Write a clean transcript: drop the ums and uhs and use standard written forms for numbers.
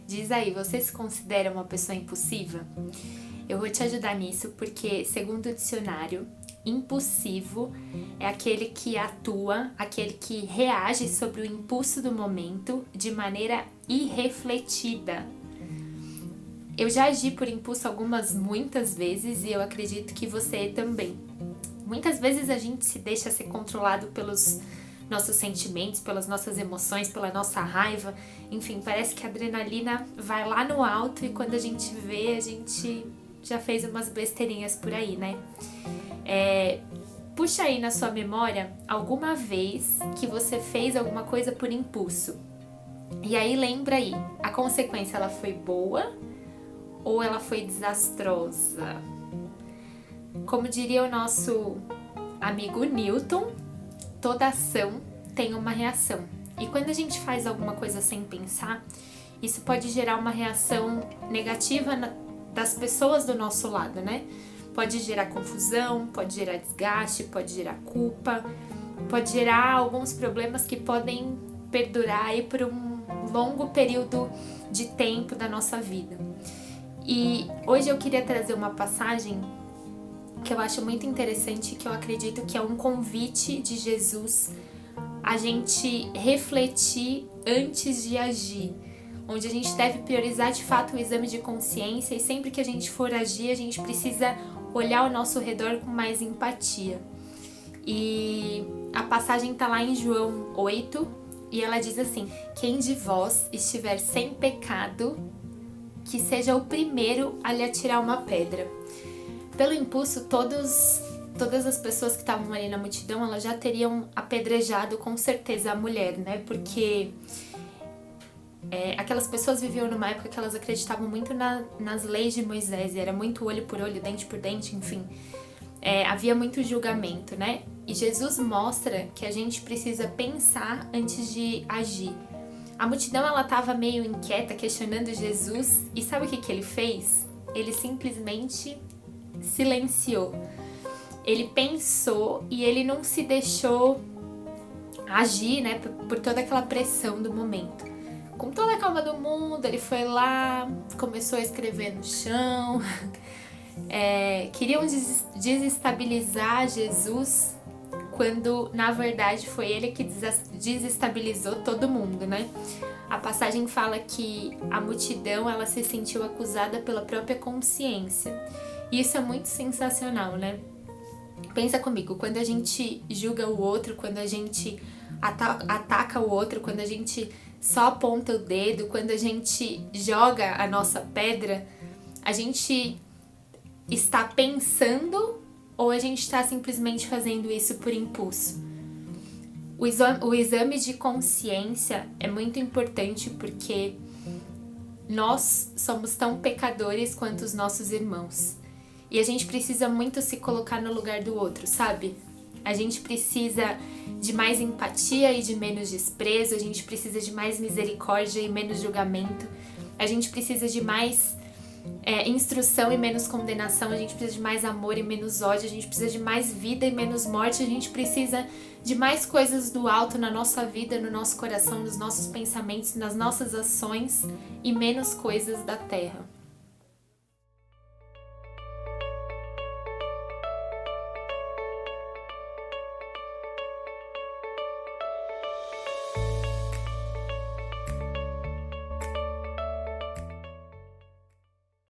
Diz aí, você se considera uma pessoa impulsiva? Eu vou te ajudar nisso porque, segundo o dicionário, impulsivo é aquele que atua, aquele que reage sobre o impulso do momento de maneira irrefletida. Eu já agi por impulso muitas vezes e eu acredito que você também. Muitas vezes a gente se deixa ser controlado pelos nossos sentimentos, pelas nossas emoções, pela nossa raiva. Enfim, parece que a adrenalina vai lá no alto e quando a gente vê, a gente já fez umas besteirinhas por aí, né? Puxa aí na sua memória alguma vez que você fez alguma coisa por impulso. E aí lembra aí, a consequência ela foi boa ou ela foi desastrosa? Como diria o nosso amigo Newton, toda ação tem uma reação. E quando a gente faz alguma coisa sem pensar, isso pode gerar uma reação negativa das pessoas do nosso lado, né? Pode gerar confusão, pode gerar desgaste, pode gerar culpa, pode gerar alguns problemas que podem perdurar aí por um longo período de tempo da nossa vida. E hoje eu queria trazer uma passagem que eu acho muito interessante, que eu acredito que é um convite de Jesus a gente refletir antes de agir, onde a gente deve priorizar de fato o exame de consciência e sempre que a gente for agir, a gente precisa olhar ao nosso redor com mais empatia. E a passagem está lá em João 8 e ela diz assim: quem de vós estiver sem pecado, que seja o primeiro a lhe atirar uma pedra. Pelo impulso, todas as pessoas que estavam ali na multidão, elas já teriam apedrejado com certeza a mulher, né? Porque aquelas pessoas viviam numa época que elas acreditavam muito nas leis de Moisés, e era muito olho por olho, dente por dente, enfim. Havia muito julgamento, né? E Jesus mostra que a gente precisa pensar antes de agir. A multidão, ela estava meio inquieta, questionando Jesus, e sabe o que ele fez? Ele simplesmente silenciou. Ele pensou e ele não se deixou agir, né, por toda aquela pressão do momento. Com toda a calma do mundo, ele foi lá, começou a escrever no chão. Queriam desestabilizar Jesus, quando na verdade foi ele que desestabilizou todo mundo, né? A passagem fala que a multidão, ela se sentiu acusada pela própria consciência. E isso é muito sensacional, né? Pensa comigo, quando a gente julga o outro, quando a gente ataca o outro, quando a gente só aponta o dedo, quando a gente joga a nossa pedra, a gente está pensando ou a gente está simplesmente fazendo isso por impulso? O exame de consciência é muito importante porque nós somos tão pecadores quanto os nossos irmãos. E a gente precisa muito se colocar no lugar do outro, sabe? A gente precisa de mais empatia e de menos desprezo, a gente precisa de mais misericórdia e menos julgamento, a gente precisa de mais instrução e menos condenação, a gente precisa de mais amor e menos ódio, a gente precisa de mais vida e menos morte, a gente precisa de mais coisas do alto na nossa vida, no nosso coração, nos nossos pensamentos, nas nossas ações e menos coisas da terra.